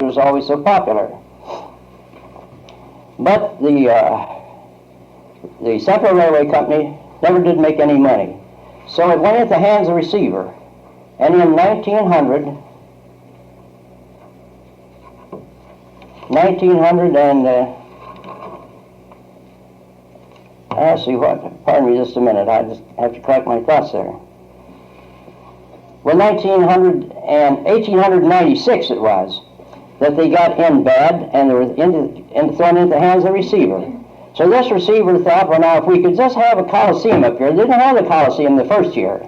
was always so popular. But the Central Railway Company never did make any money. So it went into the hands of the receiver. And in 1900 and, let's see what, pardon me just a minute, I just have to collect my thoughts there. Well, 1896 it was, that they got in bad, and they were thrown into the hands of the receiver. So this receiver thought, well, now if we could just have a Coliseum up here, they didn't have the Coliseum the first year.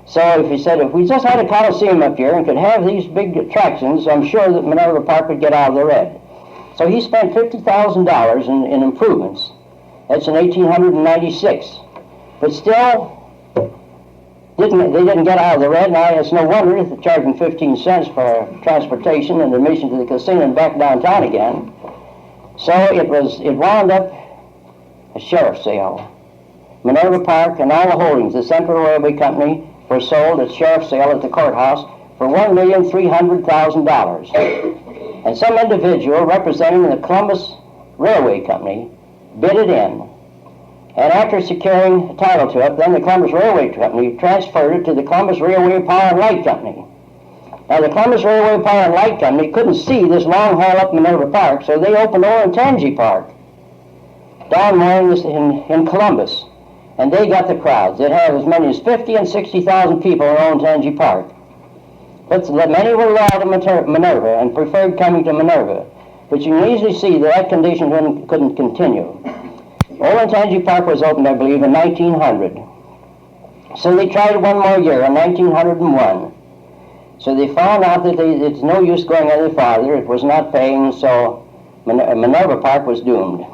So if he said, if we just had a Coliseum up here and could have these big attractions, I'm sure that Minerva Park would get out of the red. So he spent $50,000 in improvements. That's in 1896. But still, they didn't get out of the red. Now it's no wonder if they're charging 15 cents for transportation and admission to the casino and back downtown again. So it wound up a sheriff's sale. Minerva Park and all the holdings, the Central Railway Company, were sold at sheriff's sale at the courthouse for $1,300,000. And some individual representing the Columbus Railway Company bid it in. And after securing a title to it, then the Columbus Railway Company transferred it to the Columbus Railway Power and Light Company. Now the Columbus Railway Power and Light Company couldn't see this long haul up Minerva Park, so they opened Olentangy Park down more in Columbus. And they got the crowds. They'd have as many as 50 and 60,000 people in Olentangy Park. But many were loyal to Minerva and preferred coming to Minerva. But you can easily see that condition couldn't continue. Olentangy Park was opened, I believe, in 1900. So they tried it one more year, in 1901. So they found out that it's no use going any farther. It was not paying, so Minerva Park was doomed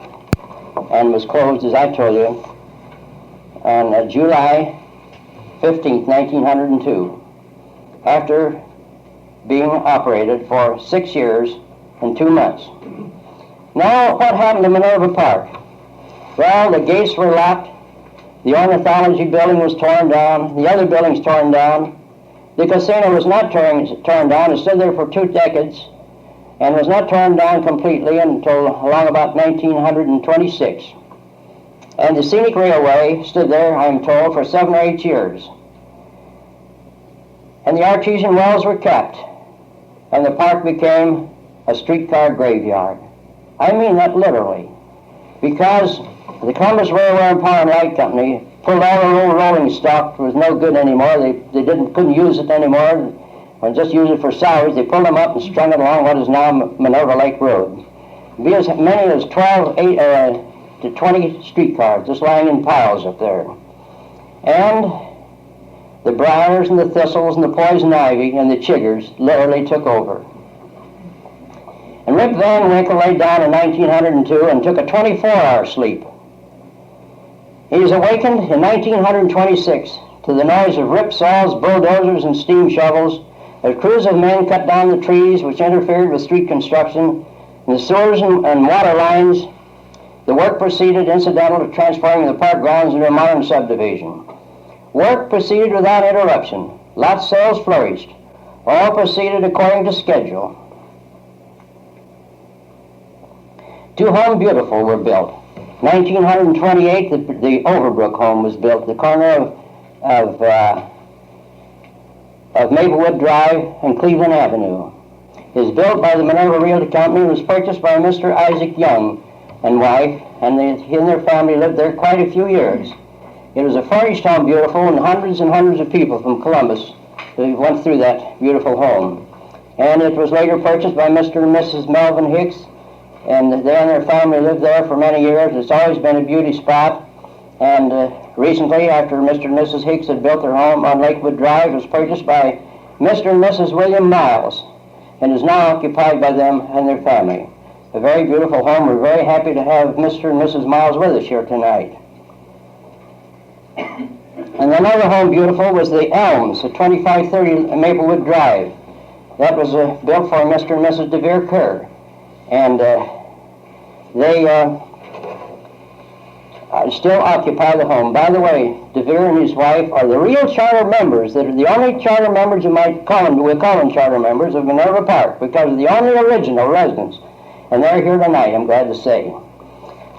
and was closed, as I told you, on July 15th, 1902, after being operated for 6 years and 2 months. Now, what happened to Minerva Park? Well, the gates were locked, the ornithology building was torn down, the other buildings torn down. The casino was not torn down. It stood there for 2 decades and was not torn down completely until along about 1926. And the scenic railway stood there, I'm told, for 7 or 8 years. And the artesian wells were kept, and the park became a streetcar graveyard. I mean that literally, because the Columbus Railway and Power and Light Company pulled all their old rolling stock. It was no good anymore. They couldn't use it anymore, or just use it for salaries. They pulled them up and strung it along what is now Minerva Lake Road. It'd be as many as 12 to 20 streetcars just lying in piles up there. And the briars and the thistles and the poison ivy and the chiggers literally took over. And Rip Van Winkle laid down in 1902 and took a 24-hour sleep. He was awakened in 1926 to the noise of rip saws, bulldozers, and steam shovels. A crews of men cut down the trees which interfered with street construction, and the sewers and water lines. The work proceeded incidental to transforming the park grounds into a modern subdivision. Work proceeded without interruption. Lot sales flourished. All proceeded according to schedule. 2 Home Beautiful were built. 1928, the Overbrook home was built, the corner of Maplewood Drive and Cleveland Avenue. It was built by the Minerva Realty Company and was purchased by Mr. Isaac Young and wife, and he and their family lived there quite a few years. It was a furnished home beautiful, and hundreds of people from Columbus who went through that beautiful home. And it was later purchased by Mr. and Mrs. Melvin Hicks, and they and their family lived there for many years. It's always been a beauty spot. And recently, after Mr. and Mrs. Hicks had built their home on Lakewood Drive, it was purchased by Mr. and Mrs. William Miles, and is now occupied by them and their family. A very beautiful home. We're very happy to have Mr. and Mrs. Miles with us here tonight. And another home beautiful was the Elms at 2530 Maplewood Drive. That was built for Mr. and Mrs. DeVere Kerr. And they still occupy the home. By the way, DeVere and his wife are the real charter members, that are the only charter members we'll call them charter members of Minerva Park, because they're the only original residents. And they're here tonight, I'm glad to say.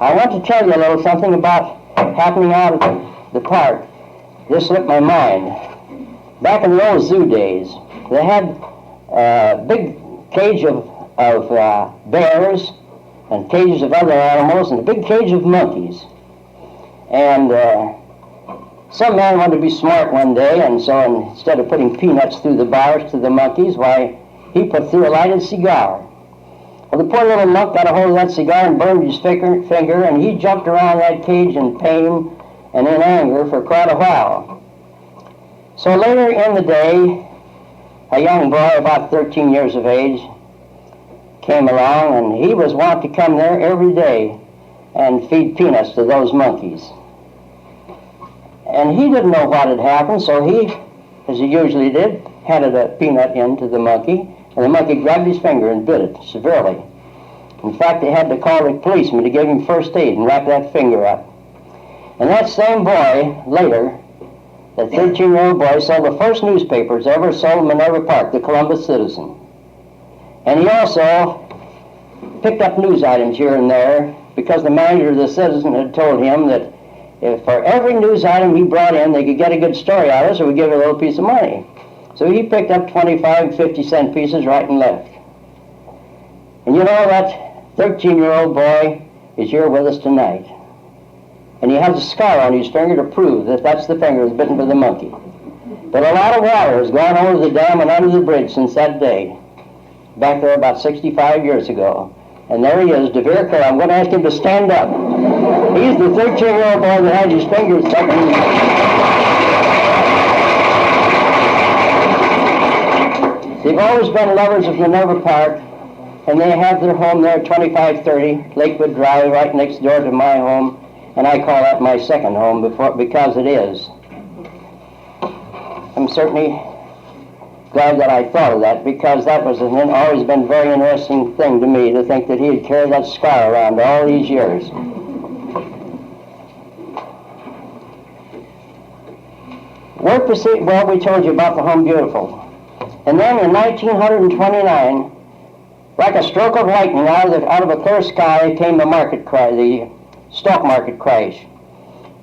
I want to tell you a little something about happening out of the park. This slipped my mind. Back in the old zoo days, they had a big cage of bears and cages of other animals and a big cage of monkeys. And some man wanted to be smart one day, and so instead of putting peanuts through the bars to the monkeys, why, he put through a lighted cigar. Well, the poor little monk got a hold of that cigar and burned his finger, and he jumped around that cage in pain and in anger for quite a while. So later in the day, a young boy about 13 years of age came along, and he was wont to come there every day and feed peanuts to those monkeys. And he didn't know what had happened, so he, as he usually did, handed a peanut in to the monkey, and the monkey grabbed his finger and bit it severely. In fact, they had to call the policeman to give him first aid and wrap that finger up. And that same boy, later, that 13-year-old boy, sold the first newspapers ever sold in Minerva Park, the Columbus Citizen. And he also picked up news items here and there, because the manager of the Citizen had told him that if for every news item he brought in, they could get a good story out of it, so we'd give her a little piece of money. So he picked up 25 and 50-cent pieces right and left. And you know, that 13-year-old boy is here with us tonight. And he has a scar on his finger to prove that that's the finger that's bitten by the monkey. But a lot of water has gone over the dam and under the bridge since that day, back there about 65 years ago. And there he is, DeVere Kerr. I'm going to ask him to stand up. He's the 13-year-old boy that had his fingers stuck in his... They've always been lovers of Minerva Park, and they have their home there at 2530 Lakewood Drive, right next door to my home, and I call that my second home because it is. I'm certainly glad that I thought of that, because that was always been a very interesting thing to me, to think that he had carried that scar around all these years. Well, we told you about the Home Beautiful. And then in 1929, like a stroke of lightning out of a clear sky, came the stock market crash.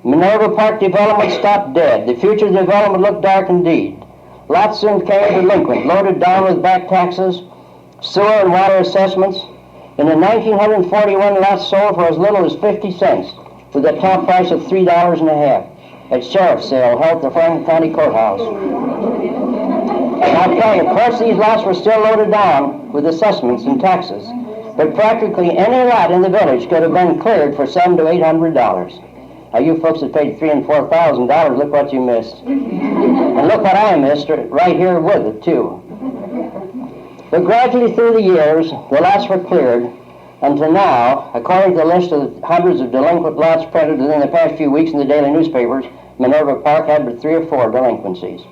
Minerva Park development stopped dead. The future development looked dark indeed. Lots soon came delinquent, loaded down with back taxes, sewer and water assessments. And in 1941, lots sold for as little as 50 cents, with a top price of $3.50 at sheriff's sale held at the Franklin County Courthouse. And I'll tell you, of course, these lots were still loaded down with assessments and taxes, but practically any lot in the village could have been cleared for $700 to $800. Now, you folks that paid $3,000 and $4,000, look what you missed. And look what I missed right here with it, too. But gradually through the years, the lots were cleared, until now, according to the list of hundreds of delinquent lots printed within the past few weeks in the daily newspapers, Minerva Park had but 3 or 4 delinquencies.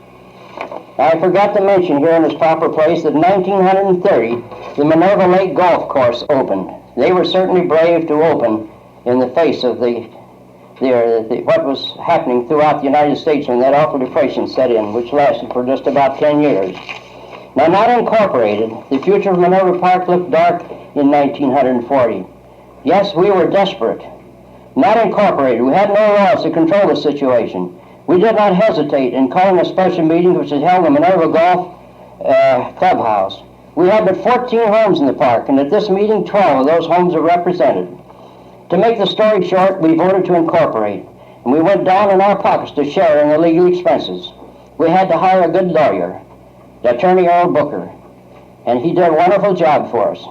Now, I forgot to mention here in this proper place that in 1930, the Minerva Lake Golf Course opened. They were certainly brave to open in the face of what was happening throughout the United States when that awful depression set in, which lasted for just about 10 years. Now, not incorporated, the future of Minerva Park looked dark in 1940. Yes, we were desperate. Not incorporated, we had no laws to control the situation. We did not hesitate in calling a special meeting which was held in the Minerva Golf Clubhouse. We had but 14 homes in the park, and at this meeting, 12 of those homes were represented. To make the story short, we voted to incorporate, and we went down in our pockets to share in the legal expenses. We had to hire a good lawyer, the attorney Earl Booker, and he did a wonderful job for us.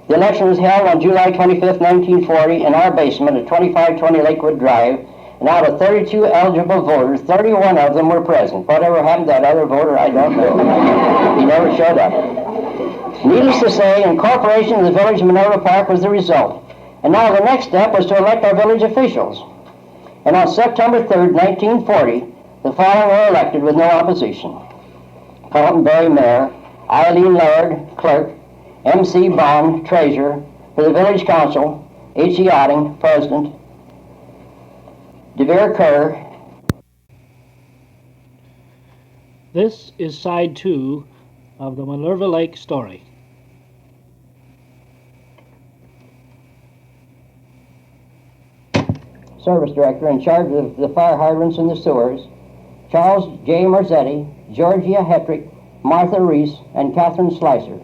The election was held on July 25th, 1940, in our basement at 2520 Lakewood Drive, and out of 32 eligible voters, 31 of them were present. Whatever happened to that other voter, I don't know. He never showed up. Needless to say, incorporation of the village of Minerva Park was the result. And now the next step was to elect our village officials. And on September 3rd, 1940, the following were elected with no opposition: Carlton Berry, Mayor; Eileen Laird, Clerk; M.C. Bond, Treasurer; for the Village Council, H.E. Otting, President; DeVere Kerr. This is side 2 of the Minerva Lake story. Service director in charge of the fire hydrants and the sewers, Charles J. Marzetti, Georgia Hetrick, Martha Reese, and Catherine Slicer.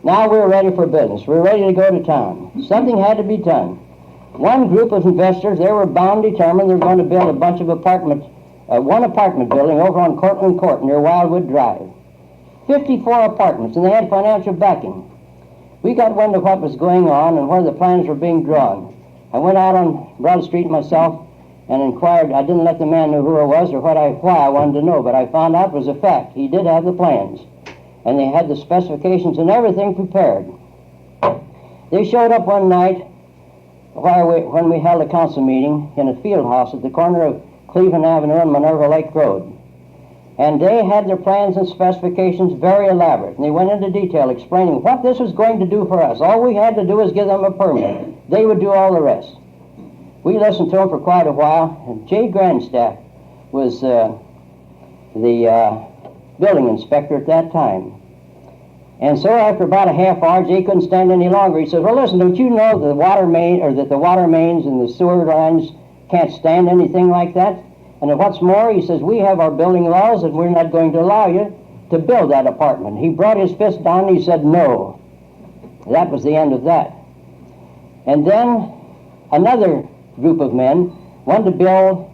Now we're ready for business. We're ready to go to town. Something had to be done. One group of investors, they were bound determined they were going to build a bunch of one apartment building over on Cortland Court near Wildwood Drive. 54 apartments, and they had financial backing. We got wind of what was going on and where the plans were being drawn. I went out on Broad Street myself and inquired. I didn't let the man know who I was or why I wanted to know, but I found out it was a fact. He did have the plans, and they had the specifications and everything prepared. They showed up one night when we held a council meeting in a field house at the corner of Cleveland Avenue and Minerva Lake Road. And they had their plans and specifications very elaborate, and they went into detail explaining what this was going to do for us. All we had to do was give them a permit. They would do all the rest. We listened to them for quite a while, and Jay Grandstaff was the building inspector at that time. And so after about a half hour, Jay couldn't stand any longer. He said, well, listen, don't you know that the water mains and the sewer lines can't stand anything like that? And what's more, he says, we have our building laws and we're not going to allow you to build that apartment. He brought his fist down and he said no. That was the end of that. And then another group of men wanted to build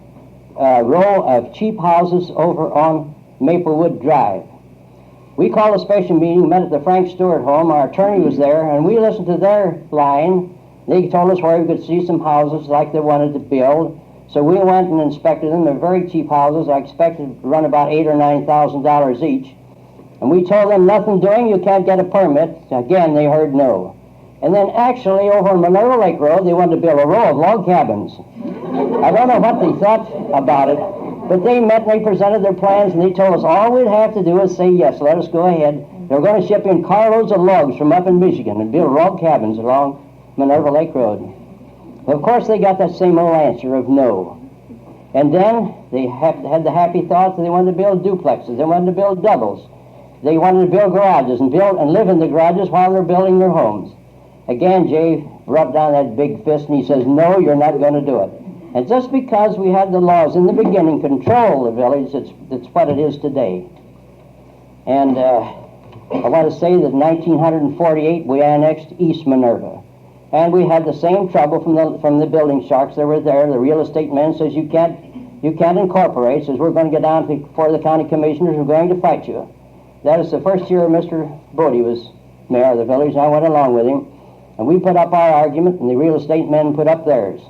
a row of cheap houses over on Maplewood Drive. We called a special meeting, met at the Frank Stewart home. Our attorney was there, and we listened to their line. They told us where we could see some houses like they wanted to build. So we went and inspected them. They're very cheap houses. I expected to run about $8,000 or $9,000 each. And we told them, nothing doing, you can't get a permit. Again, they heard no. And then actually over on Minerva Lake Road, they wanted to build a row of log cabins. I don't know what they thought about it, but they met and they presented their plans, and they told us all we'd have to do is say yes, let us go ahead. They were going to ship in carloads of logs from up in Michigan and build log cabins along Minerva Lake Road. Well, of course, they got that same old answer of no. And then they had the happy thought that they wanted to build duplexes. They wanted to build doubles. They wanted to build garages and live in the garages while they're building their homes. Again, Jay brought down that big fist and he says, no, you're not going to do it. And just because we had the laws in the beginning control the village, it's what it is today. And I want to say that in 1948 we annexed East Minerva. And we had the same trouble from the building sharks that were there. The real estate men says you can't incorporate. Says we're going to get down before the county commissioners. We're going to fight you. That is the first year Mr. Bodie was mayor of the village, and I went along with him. And we put up our argument, and the real estate men put up theirs.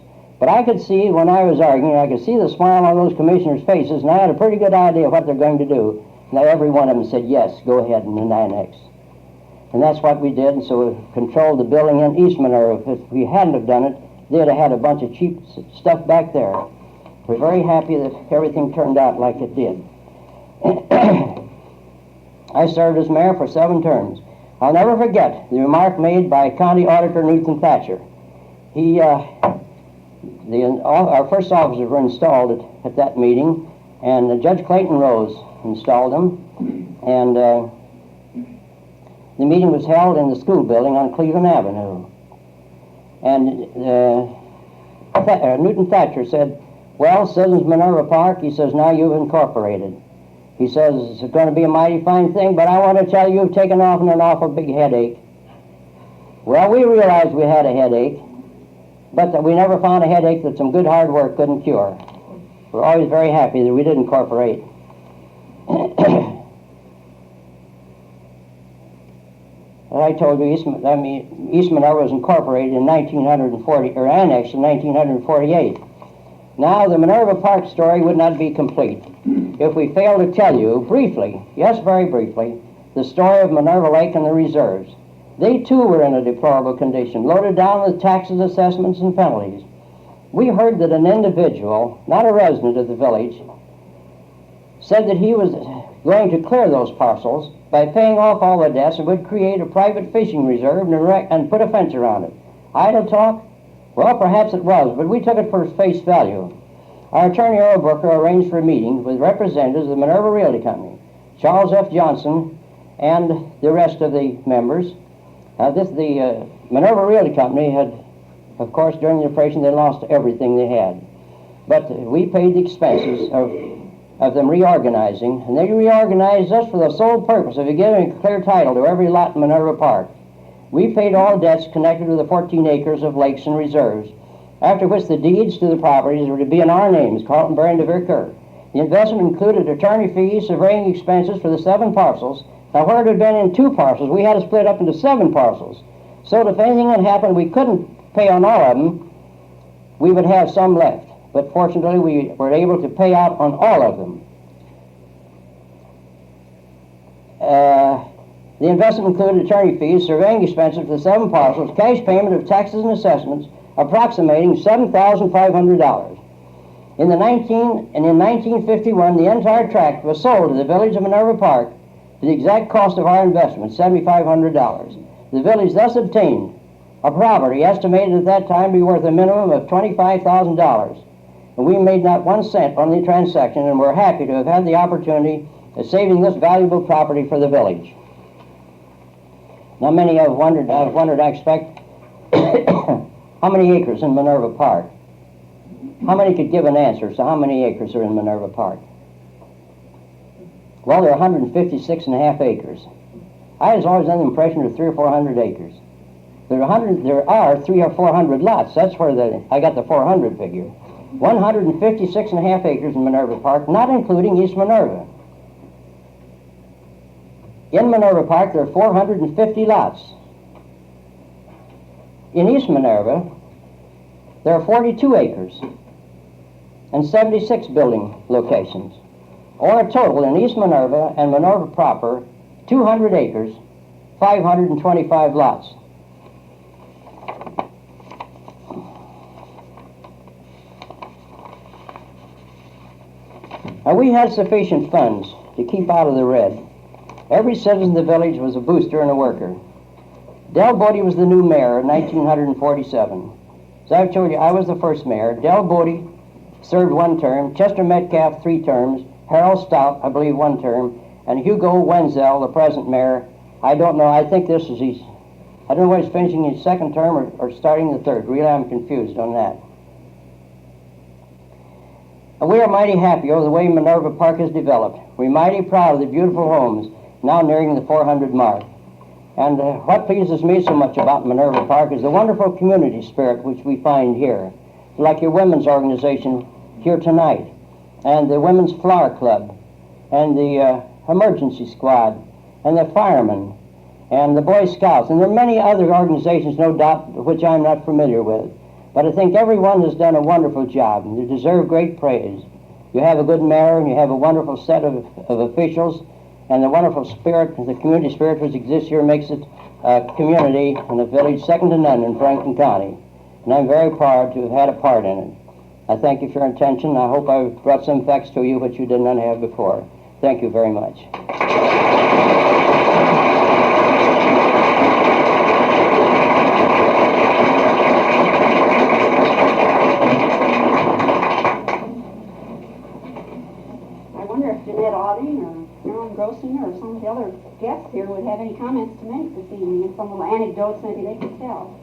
But I could see when I was arguing, I could see the smile on those commissioners' faces, and I had a pretty good idea of what they're going to do. Now every one of them said yes, go ahead and annex. And that's what we did, and so we controlled the building in East Minerva. If we hadn't have done it, they'd have had a bunch of cheap stuff back there. We're very happy that everything turned out like it did. I served as mayor for 7 terms. I'll never forget the remark made by County Auditor Newton Thatcher. Our first officers were installed at that meeting, and Judge Clayton Rose installed them, and the meeting was held in the school building on Cleveland Avenue. And Newton Thatcher said, well, citizens Minerva Park, he says, now you've incorporated. He says, it's going to be a mighty fine thing, but I want to tell you, you've taken off an awful big headache. Well, we realized we had a headache, but that we never found a headache that some good hard work couldn't cure. We're always very happy that we did incorporate. I told you, East Minerva was incorporated in 1940, or annexed in 1948. Now, the Minerva Park story would not be complete if we failed to tell you briefly, yes, very briefly, the story of Minerva Lake and the reserves. They too were in a deplorable condition, loaded down with taxes, assessments, and penalties. We heard that an individual, not a resident of the village, said that he was going to clear those parcels by paying off all the debts and would create a private fishing reserve and put a fence around it. Idle talk? Well, perhaps it was, but we took it for face value. Our attorney Earl Booker arranged for a meeting with representatives of the Minerva Realty Company, Charles F. Johnson, and the rest of the members. The Minerva Realty Company had, of course, during the Depression, they lost everything they had. But we paid the expenses of them reorganizing, and they reorganized us for the sole purpose of giving a clear title to every lot in Minerva Park. We paid all debts connected with the 14 acres of lakes and reserves, after which the deeds to the properties were to be in our names, Carlton, Barry, and DeVere Kerr. The investment included attorney fees, surveying expenses for the 7 parcels. Now, where it had been in 2 parcels, we had to split up into 7 parcels. So if anything had happened, we couldn't pay on all of them, we would have some left. But fortunately, we were able to pay out on all of them. The investment included attorney fees, surveying expenses for the 7 parcels, cash payment of taxes and assessments, approximating $7,500. In 1951, the entire tract was sold to the village of Minerva Park for the exact cost of our investment, $7,500. The village thus obtained a property estimated at that time to be worth a minimum of $25,000. And we made not 1 cent on the transaction, and we're happy to have had the opportunity of saving this valuable property for the village. Now, many have wondered, I expect, how many acres in Minerva Park? How many could give an answer as to how many acres are in Minerva Park? Well, there are 156.5 acres. I was always under the impression there were 300 or 400 acres. There are 300 or 400 lots. That's where I got the 400 figure. 156.5 acres in Minerva Park, not including East Minerva. In Minerva Park, there are 450 lots. In East Minerva, there are 42 acres and 76 building locations, or a total in East Minerva and Minerva proper, 200 acres, 525 lots. Now, we had sufficient funds to keep out of the red. Every citizen of the village was a booster and a worker. Del Bodie was the new mayor in 1947. As I've told you, I was the first mayor. Del Bodie served 1 term, Chester Metcalf 3 terms, Harold Stout, I believe, 1 term, and Hugo Wenzel, the present mayor, I don't know, I think this is I don't know whether he's finishing his 2nd term or starting the 3rd. Really, I'm confused on that. And we are mighty happy over the way Minerva Park has developed. We're mighty proud of the beautiful homes now nearing the 400 mark. And what pleases me so much about Minerva Park is the wonderful community spirit which we find here. Like your women's organization here tonight, and the Women's Flower Club, and the Emergency Squad, and the Firemen, and the Boy Scouts, and there are many other organizations, no doubt, which I'm not familiar with. But I think everyone has done a wonderful job, and they deserve great praise. You have a good mayor, and you have a wonderful set of officials, and the wonderful spirit, the community spirit which exists here makes it a community and a village second to none in Franklin County. And I'm very proud to have had a part in it. I thank you for your attention. I hope I've brought some facts to you which you did not have before. Thank you very much. I wonder if Jeanette Auding or Aaron Grossin or some of the other guests here would have any comments to make this evening, and some little anecdotes maybe they could tell.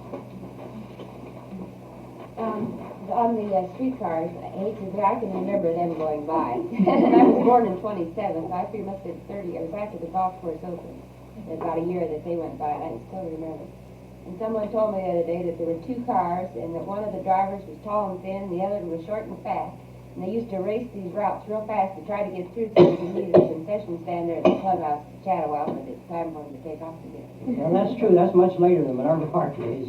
On the streetcars, I hate to say, I can remember them going by. And I was born in 27, so I feel must have been 30. I was after the golf course opened. About a year that they went by, and I still remember. And someone told me the other day that there were 2 cars, and that one of the drivers was tall and thin, the other was short and fat. And they used to race these routes real fast to try to get through, so they could meet at the concession stand there at the clubhouse to chat a while, but it's time for them to take off again. Well, that's true. That's much later than Minerva Park days,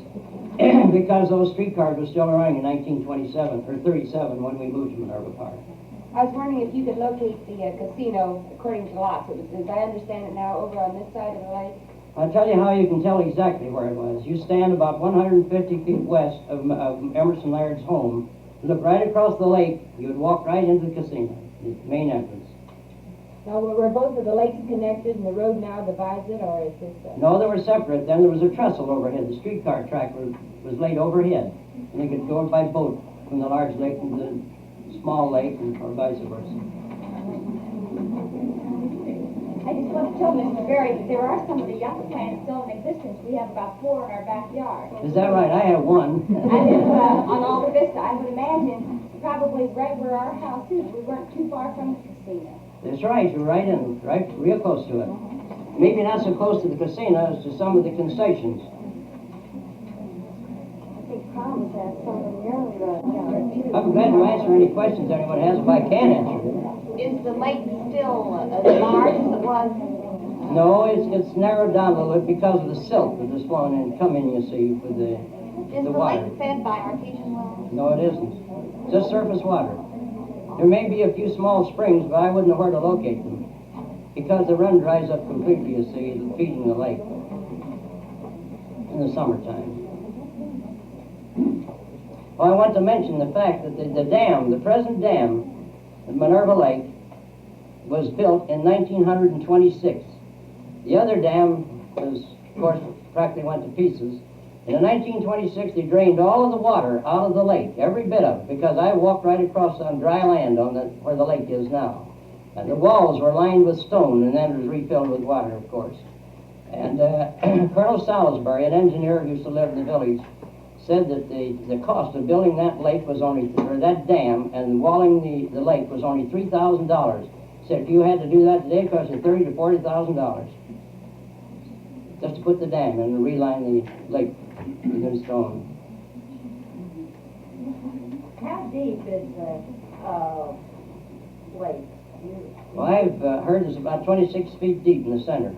because those streetcars were still running in 1927 or 37 when we moved to Minerva Park. I was wondering if you could locate the casino according to lots. It was, as I understand it now, over on this side of the lake. I'll tell you how you can tell exactly where it was. You stand about 150 feet west of Emerson Laird's home, look right across the lake, you would walk right into the casino, the main entrance. Now, were both of the lakes connected and the road now divides it, or is this... No, they were separate. Then there was a trestle overhead. The streetcar track was laid overhead, and they could go by boat from the large lake to the small lake or vice versa. I just want to tell Mr. Berry that there are some of the yucca plants still in existence. We have about 4 in our backyard. Is that right? I have one. I live on Alta Vista. I would imagine probably right where our house is. We weren't too far from the casino. That's right. You're right in, right, real close to it. Maybe not so close to the casino as to some of the concessions. I think Promise has some in your yard too. I'm glad to answer any questions anyone has if I can answer them. Is the lake still as large as it was? No, it's narrowed down a little bit because of the silt that is flowing in, coming, you see, with the water. Is the lake fed by artesian wells? No, it isn't. Just surface water. There may be a few small springs, but I wouldn't know where to locate them. Because the run dries up completely, you see, feeding the lake in the summertime. Well, I want to mention the fact that the dam, the present dam at Minerva Lake, was built in 1926. The other dam was, of course, practically went to pieces. And in 1926, they drained all of the water out of the lake, every bit of it, because I walked right across on dry land on where the lake is now. And the walls were lined with stone, and then it was refilled with water, of course. And Colonel Salisbury, an engineer who used to live in the village, said that the cost of building that lake was only, or that dam, and walling the lake was only $3,000. Said if you had to do that today, it cost you $30,000 to $40,000 just to put the dam in and reline the lake within stone. How deep is the lake? Well, I've heard it's about 26 feet deep in the center.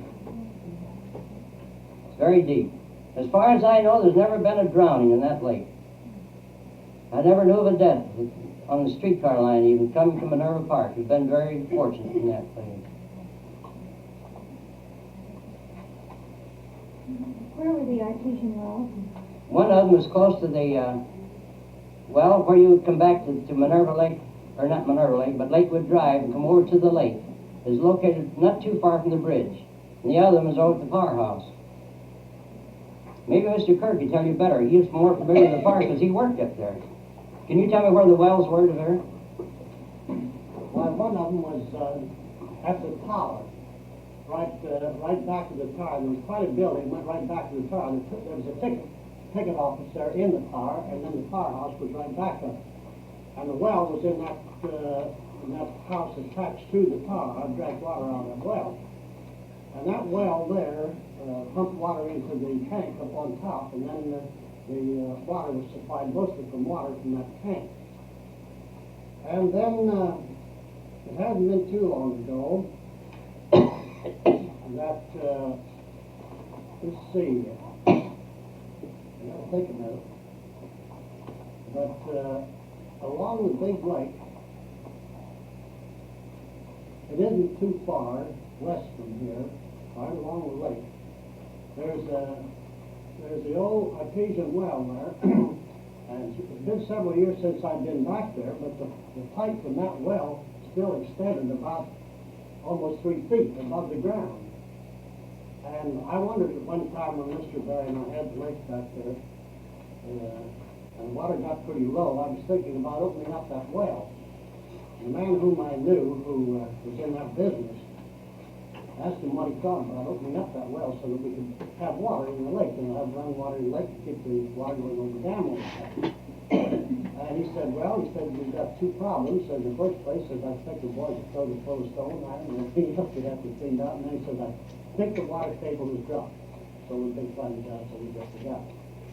It's very deep. As far as I know, there's never been a drowning in that lake. I never knew of a death on the streetcar line even coming from Minerva Park. We've been very fortunate in that place. Where were the artesian wells? One of them was close to the, well, where you come back to Minerva Lake, or not Minerva Lake, but Lakewood Drive, and come over to the lake. Is located not too far from the bridge. And the other one is over at the powerhouse. Maybe Mr. Kirk can tell you better. He's more familiar with the park because he worked up there. Can you tell me where the wells were there? Well, one of them was at the tower, right back of the tower. There was quite a building, went right back to the tower. There was a ticket office there in the tower, and then the powerhouse was right back up. And the well was in that house attached to the tower. I drank water out of that well. And that well there pumped water into the tank up on top, and then the water was supplied mostly from water from that tank. And then it hadn't been too long ago that, let's see, I gotta think a minute, but along the big lake, it isn't too far west from here, right along the lake. There's the old artesian well there, and it's been several years since I've been back there, but the pipe from that well still extended about almost 3 feet above the ground. And I wondered at one time when Mr. Berry and I had the lake back there, and the water got pretty low, I was thinking about opening up that well. The man whom I knew, who was in that business, asked him what he thought about opening up that well so that we could have water in the lake, and have running water in the lake to keep the water going over the dam all the time. And he said, we've got 2 problems. So in the first place, I think the boys would throw the stone at him, and clean up, we'd have to clean out. And then he said, I think the water table is dropped. So we've been finding out, so we just forgot.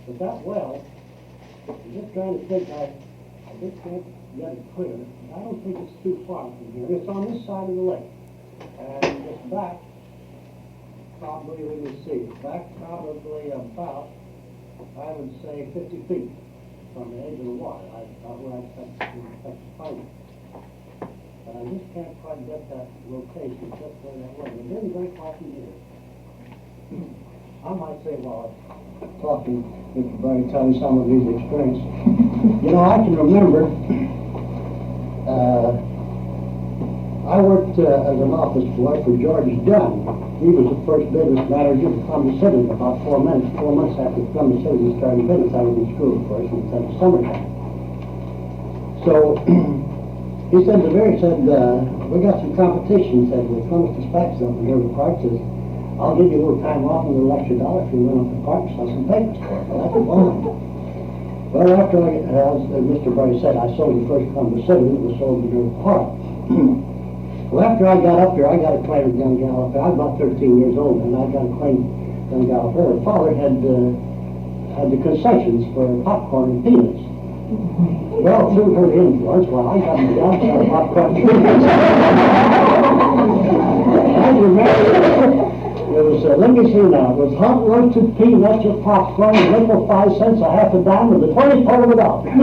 But that well, I'm just trying to think, I just can't get it clear. I don't think it's too far from here. It's on this side of the lake. And it's back, probably, let me see, back probably about, I would say, 50 feet from the edge of the water. Where I expect to find it. But I just can't quite get that location just where that was. It didn't very often here. I might say, while I'm talking, Mr. Berry, telling some of these experiences. You know, I can remember, I worked as an office boy for George Dunn. He was the first business manager of Columbus City. About 4 months after Columbus City started business, I was in school, of course, and it was summertime. So He said, DeBerry said, we got some competition. He said, we'll come with the specs up in here in the park. Says, I'll give you a little time off and a little extra dollar if you run up the park and sell some papers for it. Well, that's fine. Well, after as Mr. Berry said, I sold the first one to City. It was sold to the park. Well, after I got up there, I got acquainted with young gal up there. I was about 13 years old, and I got acquainted with young gal up there. Her father had the concessions for popcorn and peanuts. Well, through her influence, I got the job for popcorn and peanuts. I remember it was, let me see now, it was hot roasted peanuts with popcorn, a nickel 5 cents, a half a dime, and the 20 part of it out. And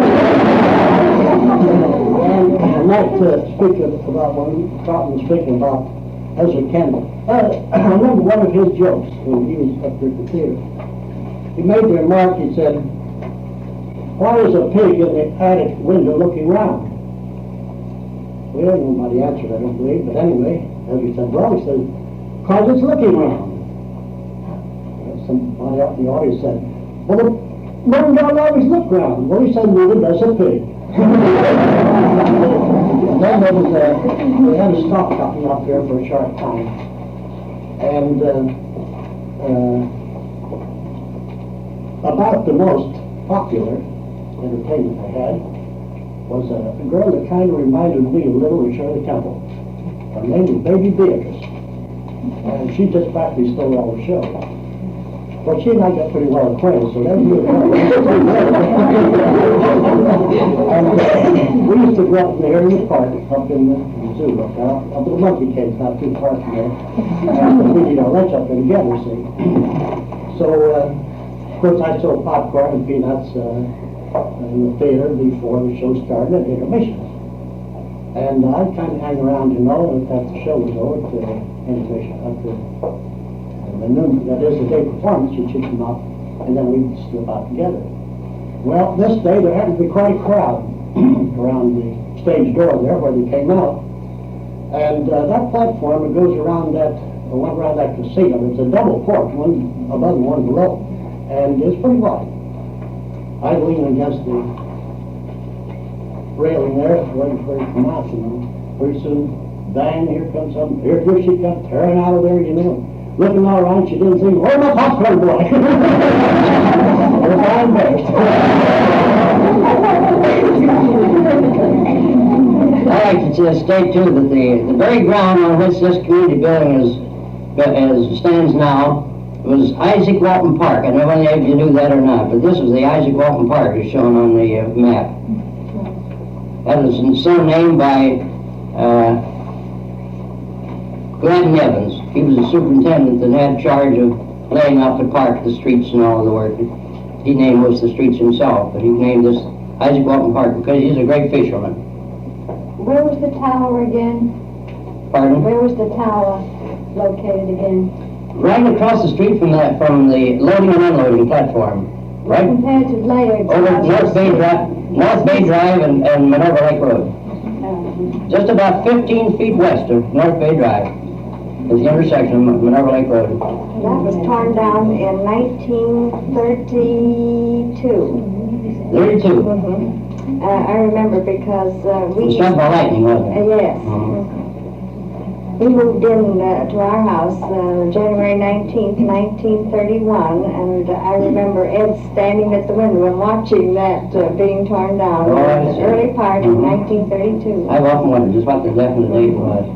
I'd like to speak about when Carlton was speaking about Ezra Kendall. I remember one of his jokes when he was up there at the theater. He made the remark, he said, why is a pig in the attic window looking round? Well, nobody answered, I don't believe, but anyway, Ezra said, well, he said, because it's looking round. Somebody out in the audience said, well, the moon don't always look round. Well, he said, neither does a pig. And then there was we had a stock company up there for a short time. And about the most popular entertainment I had was a girl that kind of reminded me a little of Shirley Temple. Her name was Baby Beatrice. And she just practically stole all the show. Well, she and I got pretty well acquainted, so that was good. And we used to go up in the area park, up in the zoo, up at the monkey cage, not too far from there. And we'd eat our lunch up there together, see. So, of course, I sold popcorn and peanuts in the theater before the show started at intermission. And I'd kind of hang around, you know, and after the show was over at the intermission, at the noon, that is the day performance, you'd kick them out, and then we'd slip out together. Well, this day there happened to be quite a crowd around the stage door there where they came out. And that platform, it goes around that, went around that casino. It's a double porch, one above and one below. And it's pretty wide. I lean against the railing there, waiting for it to come out, you know. Pretty soon, bang, here comes some, here she comes tearing out of there, you know. Looking all right, she didn't think, where's my popcorn boy? It was all embarrassed. I like to just state too that the very ground on which this community building stands now was Isaac Walton Park. I don't know whether you knew that or not, but this is the Isaac Walton Park as shown on the map. That was surnamed by Glenn Evans. He was the superintendent that had charge of laying out the park, the streets and all the work. He named most of the streets himself, but he named this Isaac Walton Park because he's a great fisherman. Where was the tower again? Pardon? Where was the tower located again? Right across the street from the loading and unloading platform. Right Compared to later over North Bay Drive and Minerva Lake Road. Just about 15 feet west of North Bay Drive is the intersection of Minerva Lake Road. That was torn down in 1932. 32. I remember because It was struck by lightning, wasn't it? yes. We moved in to our house January 19th, 1931, and I remember Ed standing at the window and watching that being torn down. Oh, I in see. the early part of 1932. I've often wondered just what the definite date was.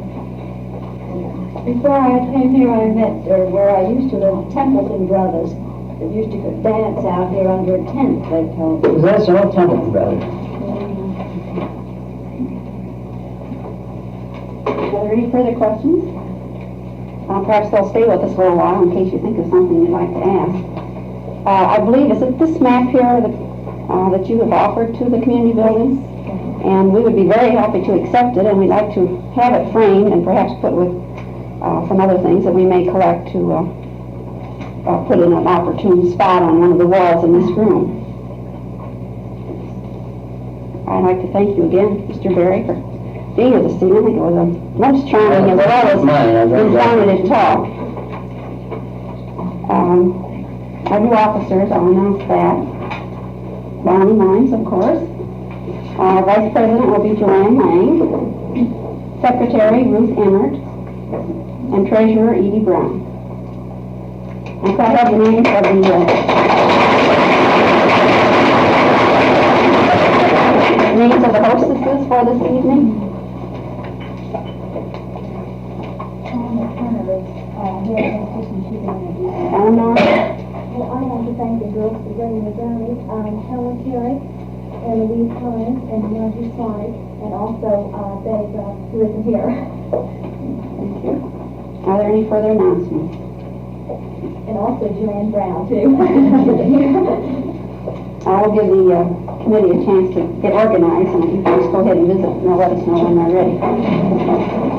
Before I came here, I met, or where I used to live, Templeton Brothers, that used to dance out here under a tent, they told me. Was that so? Templeton Brothers. Are there any further questions? Perhaps they'll stay with us for a while in case you think of something you'd like to ask. I believe, is it this map here that you have offered to the community buildings? And we would be very happy to accept it, and we'd like to have it framed and perhaps put with some other things that we may collect to put in an opportune spot on one of the walls in this room. I'd like to thank you again, Mr. Berry, for being here this evening. I think it was a most charming as well as informative talk. Our new officers, I'll announce that. Barney Mines, of course. Our Vice President will be Joanne Lang. Secretary Ruth Emmert, and Treasurer Edie Brown. And so I have the names of the names of the hostesses for this evening. Eleanor. Well, I'd like to thank the girls for bringing me down. Helen Carey, and Louise Hines, and Margie Side, and also Dave, who isn't here. Thank you. Are there any further announcements? And also Joanne Brown, too. I'll give the committee a chance to get organized, and you can just go ahead and visit and let us know when they're ready.